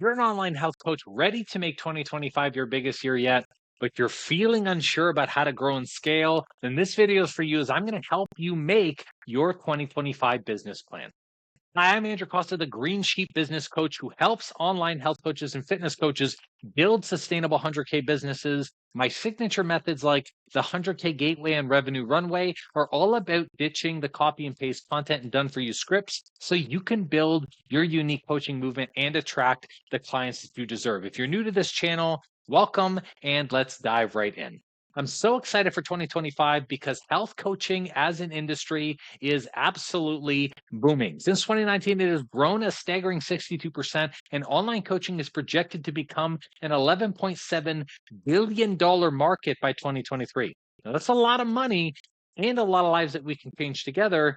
You're an online health coach ready to make 2025 your biggest year yet, but you're feeling unsure about how to grow and scale, then this video is for you as I'm going to help you make your 2025 business plan. Hi, I'm Andrew Costa, the Green Sheep Business Coach who helps online health coaches and fitness coaches build sustainable 100K businesses. My signature methods like the 100K Gateway and Revenue Runway are all about ditching the copy and paste content and done for you scripts so you can build your unique coaching movement and attract the clients that you deserve. If you're new to this channel, welcome and let's dive right in. I'm so excited for 2025 because health coaching as an industry is absolutely booming. Since 2019, it has grown a staggering 62%, and online coaching is projected to become an $11.7 billion market by 2023. Now, that's a lot of money and a lot of lives that we can change together.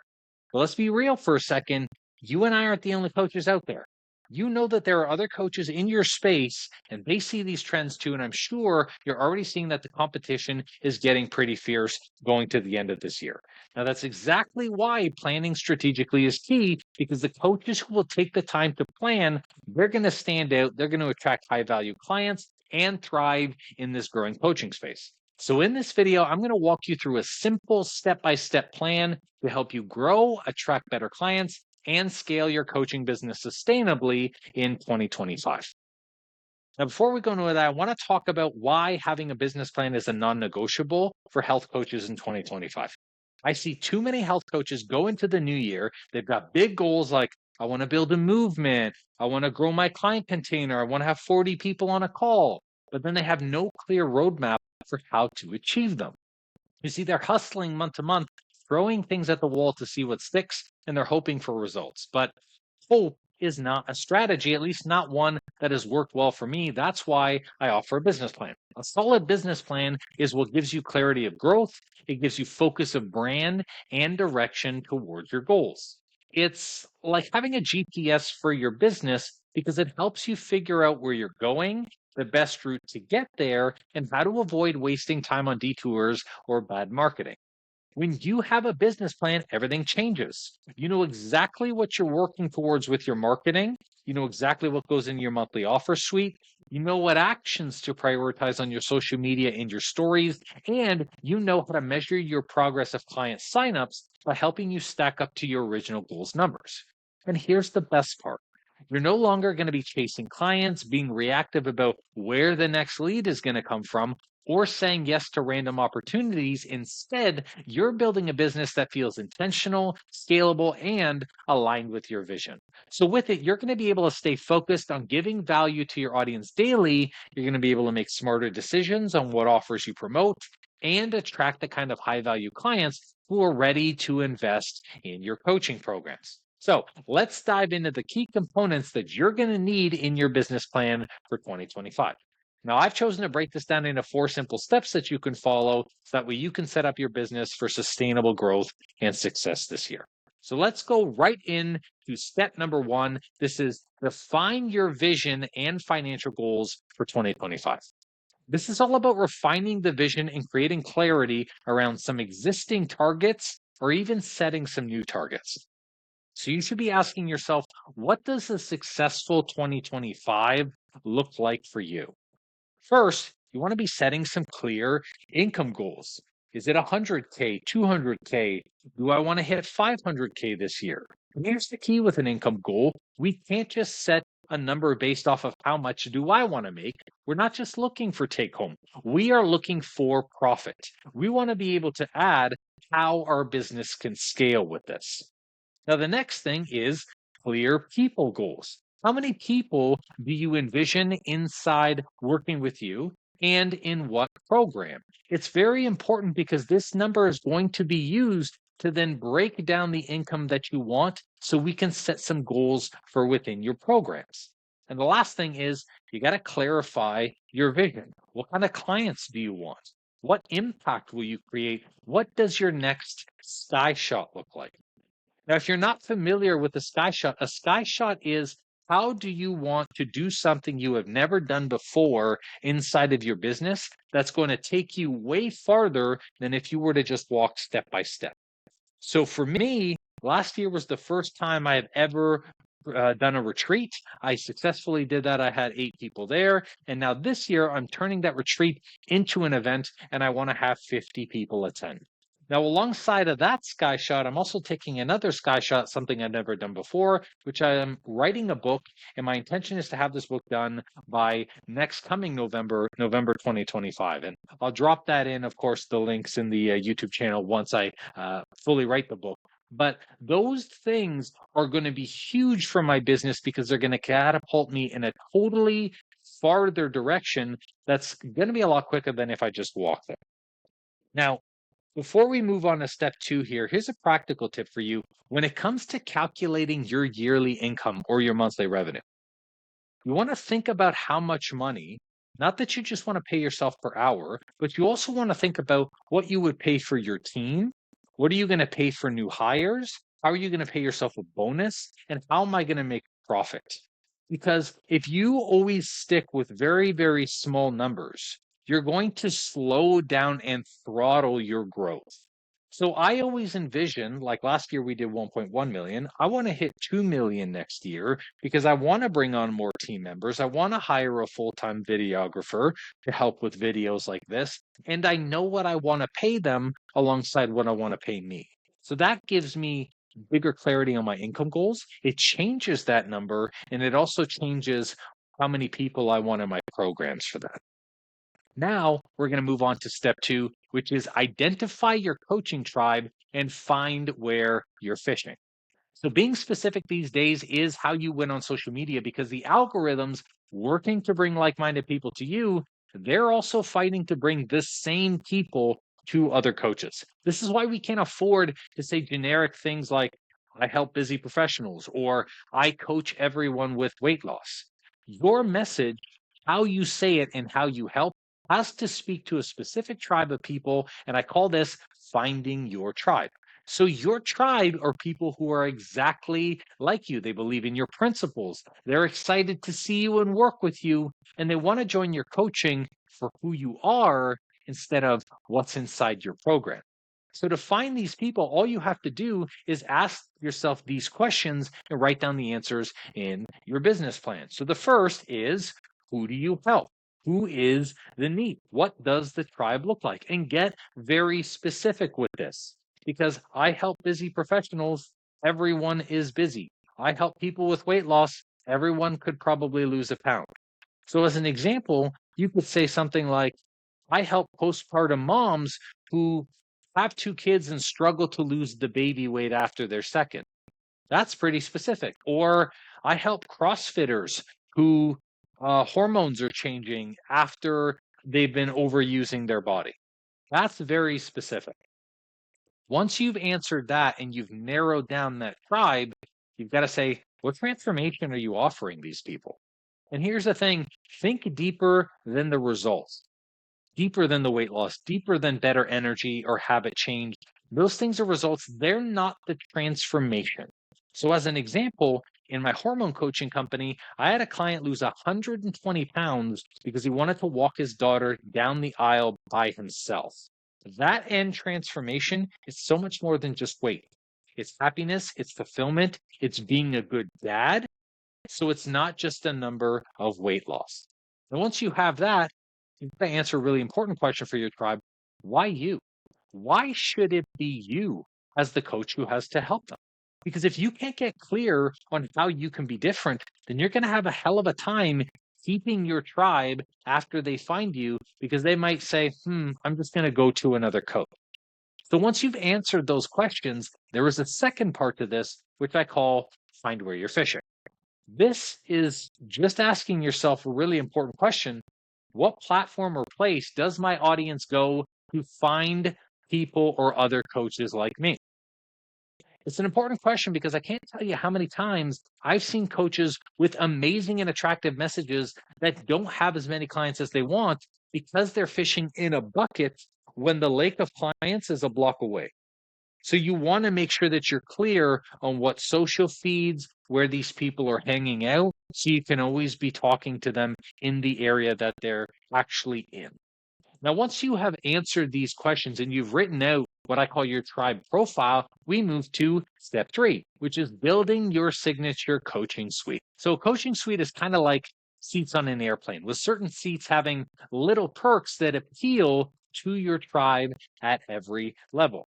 But let's be real for a second. You and I aren't the only coaches out there. You know that there are other coaches in your space and they see these trends too. And I'm sure you're already seeing that the competition is getting pretty fierce going to the end of this year. Now, that's exactly why planning strategically is key, because the coaches who will take the time to plan, they're going to stand out, they're going to attract high value clients and thrive in this growing coaching space. So in this video, I'm going to walk you through a simple step-by-step plan to help you grow, attract better clients, and scale your coaching business sustainably in 2025. Now, before we go into that, I want to talk about why having a business plan is a non-negotiable for health coaches in 2025. I see too many health coaches go into the new year. They've got big goals like, I want to build a movement. I want to grow my client container. I want to have 40 people on a call. But then they have no clear roadmap for how to achieve them. You see, they're hustling month to month, throwing things at the wall to see what sticks, and they're hoping for results. But hope is not a strategy, at least not one that has worked well for me. That's why I offer a business plan. A solid business plan is what gives you clarity of growth, it gives you focus of brand and direction towards your goals. It's like having a GPS for your business because it helps you figure out where you're going, the best route to get there, and how to avoid wasting time on detours or bad marketing. When you have a business plan, everything changes. You know exactly what you're working towards with your marketing. You know exactly what goes in your monthly offer suite. You know what actions to prioritize on your social media and your stories. And you know how to measure your progress of client signups by helping you stack up to your original goals numbers. And here's the best part. You're no longer going to be chasing clients, being reactive about where the next lead is going to come from, or saying yes to random opportunities. Instead, you're building a business that feels intentional, scalable, and aligned with your vision. So, with it, you're going to be able to stay focused on giving value to your audience daily. You're going to be able to make smarter decisions on what offers you promote and attract the kind of high value clients who are ready to invest in your coaching programs. So let's dive into the key components that you're going to need in your business plan for 2025. Now, I've chosen to break this down into 4 simple steps that you can follow so that way you can set up your business for sustainable growth and success this year. So let's go right in to step number 1. This is define your vision and financial goals for 2025. This is all about refining the vision and creating clarity around some existing targets or even setting some new targets. So you should be asking yourself, what does a successful 2025 look like for you? First, you want to be setting some clear income goals. Is it 100K, 200K? Do I want to hit 500K this year? And here's the key with an income goal. We can't just set a number based off of how much do I want to make. We're not just looking for take home. We are looking for profit. We want to be able to add how our business can scale with this. Now, the next thing is clear people goals. How many people do you envision inside working with you and in what program? It's very important because this number is going to be used to then break down the income that you want so we can set some goals for within your programs. And the last thing is you got to clarify your vision. What kind of clients do you want? What impact will you create? What does your next sky shot look like? Now, if you're not familiar with a sky shot is how do you want to do something you have never done before inside of your business that's going to take you way farther than if you were to just walk step by step. So for me, last year was the first time I have ever done a retreat. I successfully did that. I had 8 people there. And now this year, I'm turning that retreat into an event and I want to have 50 people attend. Now, alongside of that sky shot, I'm also taking another sky shot, something I've never done before, which I am writing a book. And my intention is to have this book done by next coming November 2025. And I'll drop that in, of course, the links in the YouTube channel once I fully write the book. But those things are going to be huge for my business because they're going to catapult me in a totally farther direction that's going to be a lot quicker than if I just walk there. Now, before we move on to step 2 here, here's a practical tip for you when it comes to calculating your yearly income or your monthly revenue. You want to think about how much money, not that you just want to pay yourself per hour, but you also want to think about what you would pay for your team. What are you going to pay for new hires? How are you going to pay yourself a bonus? And how am I going to make profit? Because if you always stick with very, very small numbers, you're going to slow down and throttle your growth. So I always envision, like last year we did 1.1 million. I want to hit 2 million next year because I want to bring on more team members. I want to hire a full-time videographer to help with videos like this. And I know what I want to pay them alongside what I want to pay me. So that gives me bigger clarity on my income goals. It changes that number and it also changes how many people I want in my programs for that. Now we're going to move on to step 2, which is identify your coaching tribe and find where you're fishing. So being specific these days is how you win on social media because the algorithms working to bring like-minded people to you, they're also fighting to bring the same people to other coaches. This is why we can't afford to say generic things like, I help busy professionals or I coach everyone with weight loss. Your message, how you say it and how you help has to speak to a specific tribe of people. And I call this finding your tribe. So your tribe are people who are exactly like you. They believe in your principles. They're excited to see you and work with you. And they want to join your coaching for who you are instead of what's inside your program. So to find these people, all you have to do is ask yourself these questions and write down the answers in your business plan. So the first is, who do you help? Who is the need? What does the tribe look like? And get very specific with this because I help busy professionals. Everyone is busy. I help people with weight loss. Everyone could probably lose a pound. So as an example, you could say something like, I help postpartum moms who have 2 kids and struggle to lose the baby weight after their second. That's pretty specific. Or I help CrossFitters who hormones are changing after they've been overusing their body. That's very specific. Once you've answered that and you've narrowed down that tribe, you've got to say, what transformation are you offering these people? And here's the thing, think deeper than the results, deeper than the weight loss, deeper than better energy or habit change. Those things are results. They're not the transformation. So as an example, in my hormone coaching company, I had a client lose 120 pounds because he wanted to walk his daughter down the aisle by himself. That end transformation is so much more than just weight. It's happiness, it's fulfillment, it's being a good dad. So it's not just a number of weight loss. And once you have that, you've got to answer a really important question for your tribe. Why you? Why should it be you as the coach who has to help them? Because if you can't get clear on how you can be different, then you're going to have a hell of a time keeping your tribe after they find you because they might say, I'm just going to go to another coach. So once you've answered those questions, there is a second part to this, which I call find where you're fishing. This is just asking yourself a really important question. What platform or place does my audience go to find people or other coaches like me? It's an important question because I can't tell you how many times I've seen coaches with amazing and attractive messages that don't have as many clients as they want because they're fishing in a bucket when the lake of clients is a block away. So you want to make sure that you're clear on what social feeds, where these people are hanging out, so you can always be talking to them in the area that they're actually in. Now, once you have answered these questions and you've written out what I call your tribe profile, we move to step 3, which is building your signature coaching suite. So a coaching suite is kind of like seats on an airplane, with certain seats having little perks that appeal to your tribe at every level.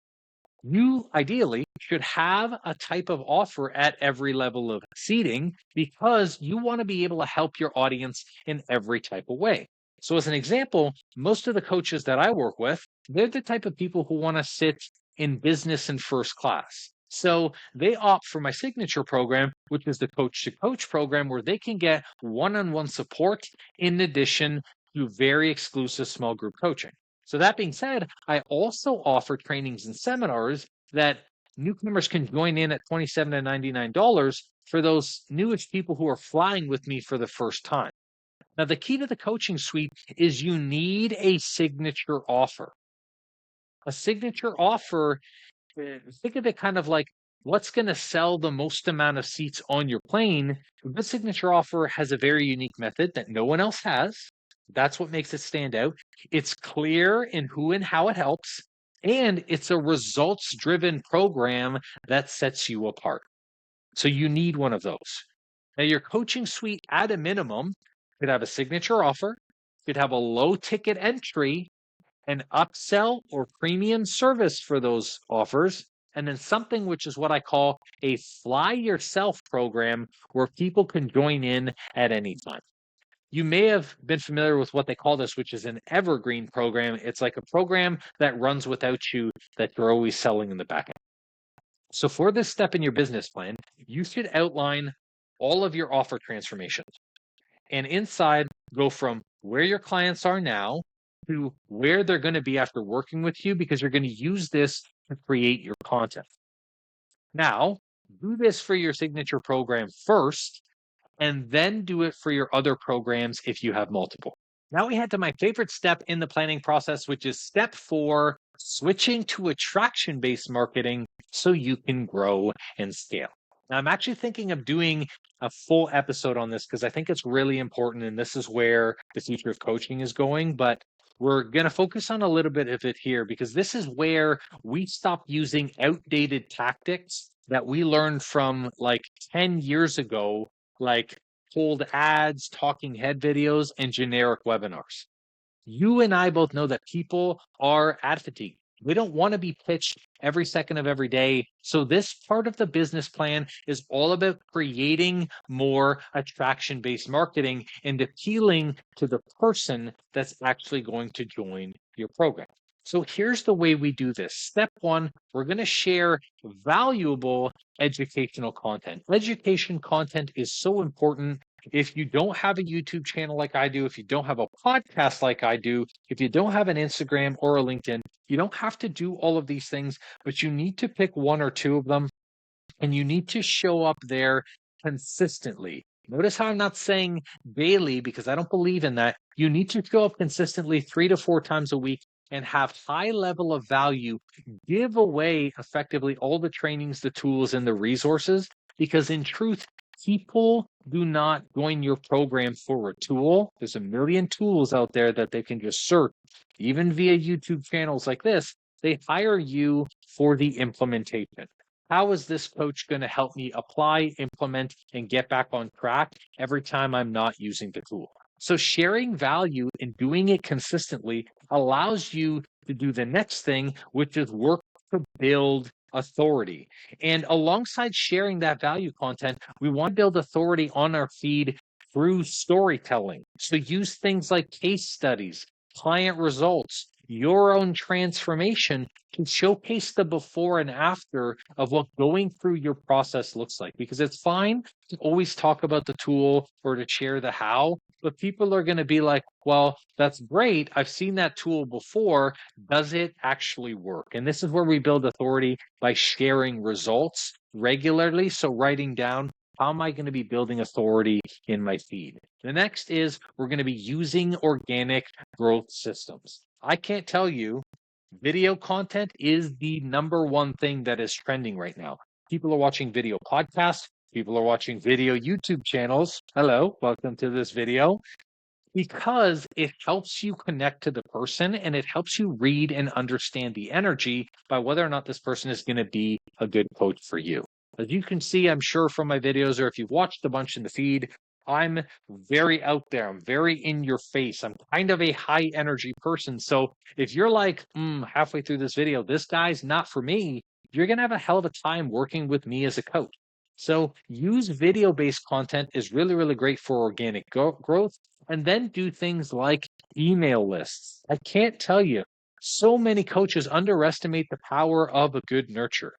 You ideally should have a type of offer at every level of seating because you want to be able to help your audience in every type of way. So, as an example, most of the coaches that I work with, they're the type of people who want to sit in business and first class. So they opt for my signature program, which is the coach to coach program, where they can get one on one support in addition to very exclusive small group coaching. So that being said, I also offer trainings and seminars that newcomers can join in at $27 to $99 for those newish people who are flying with me for the first time. Now, the key to the coaching suite is you need a signature offer. A signature offer, think of it kind of like what's going to sell the most amount of seats on your plane. This signature offer has a very unique method that no one else has. That's what makes it stand out. It's clear in who and how it helps, and it's a results driven program that sets you apart. So you need one of those. Now, your coaching suite at a minimum could have a signature offer, could have a low ticket entry, an upsell or premium service for those offers, and then something which is what I call a fly yourself program where people can join in at any time. You may have been familiar with what they call this, which is an evergreen program. It's like a program that runs without you that you're always selling in the back end. So for this step in your business plan, you should outline all of your offer transformations. And inside, go from where your clients are now to where they're going to be after working with you, because you're going to use this to create your content. Now, do this for your signature program first, and then do it for your other programs if you have multiple. Now we head to my favorite step in the planning process, which is step 4, switching to attraction-based marketing so you can grow and scale. Now, I'm actually thinking of doing a full episode on this because I think it's really important, and this is where the future of coaching is going. But we're going to focus on a little bit of it here because this is where we stop using outdated tactics that we learned from like 10 years ago, like cold ads, talking head videos, and generic webinars. You and I both know that people are ad fatigue. We don't want to be pitched every second of every day. So this part of the business plan is all about creating more attraction-based marketing and appealing to the person that's actually going to join your program. So here's the way we do this. Step 1, we're going to share valuable educational content. Education content is so important. If you don't have a YouTube channel like I do, if you don't have a podcast like I do, if you don't have an Instagram or a LinkedIn, you don't have to do all of these things, but you need to pick one or two of them, and you need to show up there consistently. Notice how I'm not saying daily because I don't believe in that. You need to show up consistently 3 to 4 times a week and have high level of value. Give away effectively all the trainings, the tools, and the resources, because in truth, people do not join your program for a tool. There's a million tools out there that they can just search, even via YouTube channels like this. They hire you for the implementation. How is this coach going to help me apply, implement, and get back on track every time I'm not using the tool? So sharing value and doing it consistently allows you to do the next thing, which is work to build authority. And alongside sharing that value content, we want to build authority on our feed through storytelling. So use things like case studies, client results, your own transformation to showcase the before and after of what going through your process looks like. Because it's fine to always talk about the tool or to share the how, but people are going to be like, well, that's great. I've seen that tool before. Does it actually work? And this is where we build authority by sharing results regularly. So writing down, how am I going to be building authority in my feed? The next is we're going to be using organic growth systems. I can't tell you, video content is the number one thing that is trending right now. People are watching video podcasts. People are watching video YouTube channels. Hello, welcome to this video. Because it helps you connect to the person and it helps you read and understand the energy by whether or not this person is going to be a good coach for you. As you can see, I'm sure from my videos, or if you've watched a bunch in the feed, I'm very out there. I'm very in your face. I'm kind of a high energy person. So if you're like, halfway through this video, this guy's not for me, you're going to have a hell of a time working with me as a coach. So use video based content is really, really great for organic growth. And then do things like email lists. I can't tell you, so many coaches underestimate the power of a good nurture.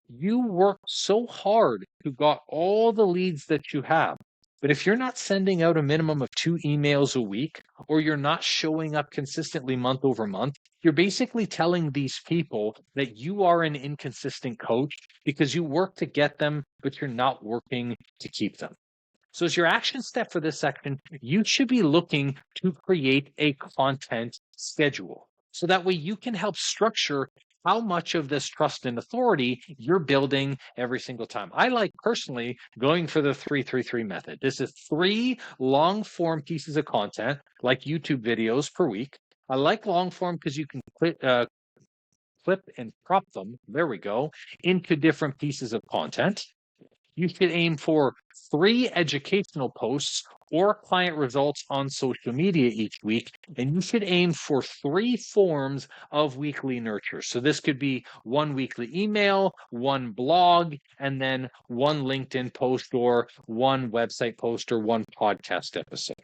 You work so hard to got all the leads that you have. But if you're not sending out a minimum of 2 emails a week, or you're not showing up consistently month over month, you're basically telling these people that you are an inconsistent coach because you work to get them, but you're not working to keep them. So as your action step for this section, you should be looking to create a content schedule. So that way you can help structure how much of this trust and authority you're building every single time. I like personally going for the 333 method. This is 3 long form pieces of content, like YouTube videos per week. I like long form because you can clip and crop them, there we go, into different pieces of content. You should aim for 3 educational posts or client results on social media each week. And you should aim for 3 forms of weekly nurture. So this could be 1 weekly email, 1 blog, and then 1 LinkedIn post or 1 website post or 1 podcast episode.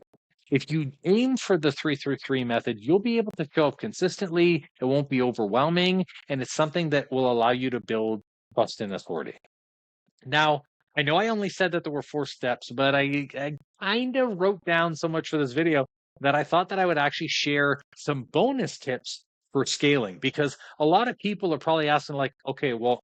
If you aim for the 333 method, you'll be able to show up consistently. It won't be overwhelming, and it's something that will allow you to build trust and authority. Now, I know I only said that there were 4 steps, but I kind of wrote down so much for this video that I thought that I would actually share some bonus tips for scaling, because a lot of people are probably asking like, okay, well,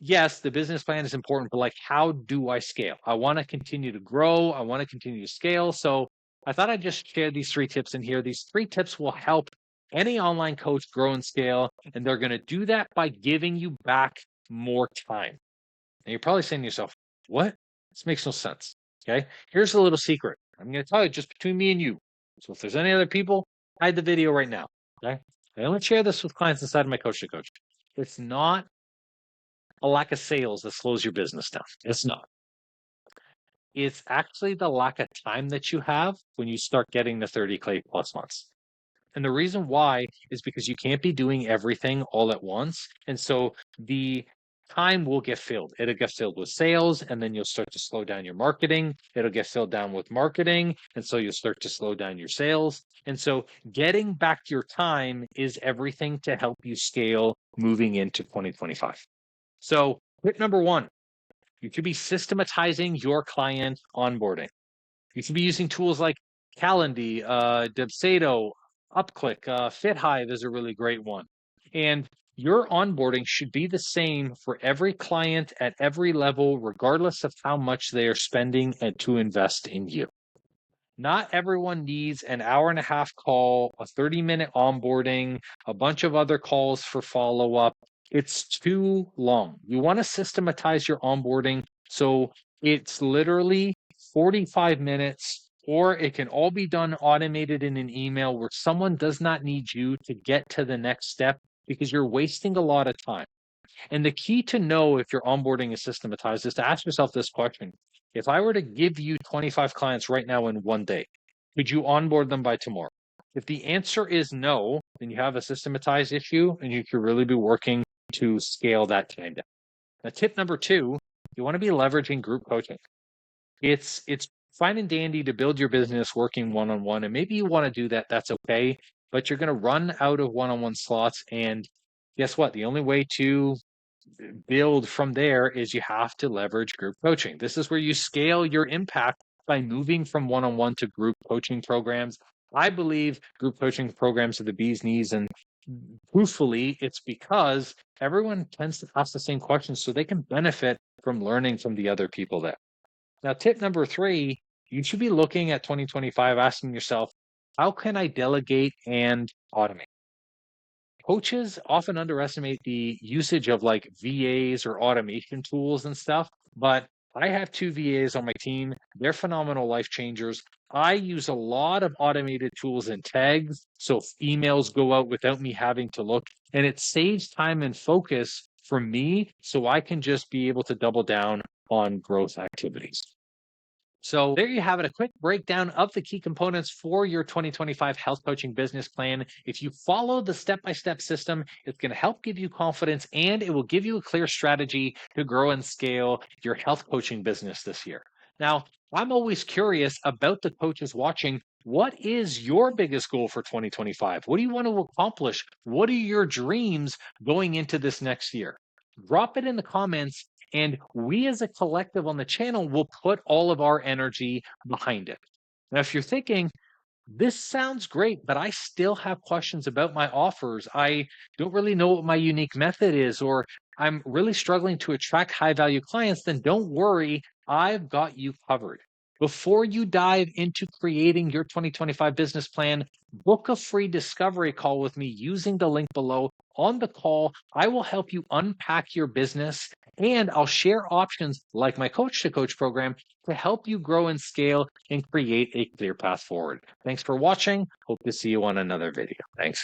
yes, the business plan is important, but like, how do I scale? I want to continue to grow. I want to continue to scale. So I thought I'd just share these 3 tips in here. These 3 tips will help any online coach grow and scale, and they're going to do that by giving you back more time. And you're probably saying to yourself, what? This makes no sense. Okay. Here's a little secret. I'm going to tell you just between me and you. So if there's any other people, hide the video right now. Okay. I only share this with clients inside of my coach to coach. It's not a lack of sales that slows your business down. It's not. It's actually the lack of time that you have when you start getting the 30K plus months. And the reason why is because you can't be doing everything all at once. And so the time will get filled. It'll get filled with sales, and then you'll start to slow down your marketing. It'll get filled down with marketing, and so you'll start to slow down your sales. And so getting back your time is everything to help you scale moving into 2025. So tip number 1, you should be systematizing your client onboarding. You should be using tools like Calendly, Debsado, UpClick, FitHive is a really great one. And your onboarding should be the same for every client at every level, regardless of how much they are spending and to invest in you. Not everyone needs an hour-and-a-half call, a 30-minute onboarding, a bunch of other calls for follow-up. It's too long. You want to systematize your onboarding so it's literally 45 minutes, or it can all be done automated in an email where someone does not need you to get to the next step because you're wasting a lot of time. And the key to know if your onboarding is systematized is to ask yourself this question. If I were to give you 25 clients right now in one day, could you onboard them by tomorrow? If the answer is no, then you have a systematized issue and you could really be working to scale that time down. Now, tip number 2, you want to be leveraging group coaching. It's fine and dandy to build your business working one-on-one, and maybe you want to do that, that's okay, but you're going to run out of one-on-one slots, and guess what? The only way to build from there is you have to leverage group coaching. This is where you scale your impact by moving from one-on-one to group coaching programs. I believe group coaching programs are the bee's knees, and truthfully, it's because everyone tends to ask the same questions so they can benefit from learning from the other people there. Now, tip number 3, you should be looking at 2025, asking yourself, how can I delegate and automate? Coaches often underestimate the usage of like VAs or automation tools and stuff, but I have two VAs on my team. They're phenomenal life changers. I use a lot of automated tools and tags, so emails go out without me having to look, and it saves time and focus for me so I can just be able to double down on growth activities. So there you have it, a quick breakdown of the key components for your 2025 health coaching business plan. If you follow the step-by-step system, it's going to help give you confidence and it will give you a clear strategy to grow and scale your health coaching business this year. Now, I'm always curious about the coaches watching. What is your biggest goal for 2025? What do you want to accomplish? What are your dreams going into this next year? Drop it in the comments, and we as a collective on the channel will put all of our energy behind it. Now, if you're thinking, this sounds great, but I still have questions about my offers. I don't really know what my unique method is, or I'm really struggling to attract high value clients, then don't worry. I've got you covered. Before you dive into creating your 2025 business plan, book a free discovery call with me using the link below. On the call, I will help you unpack your business and I'll share options like my coach to coach program to help you grow and scale and create a clear path forward. Thanks for watching. Hope to see you on another video. Thanks.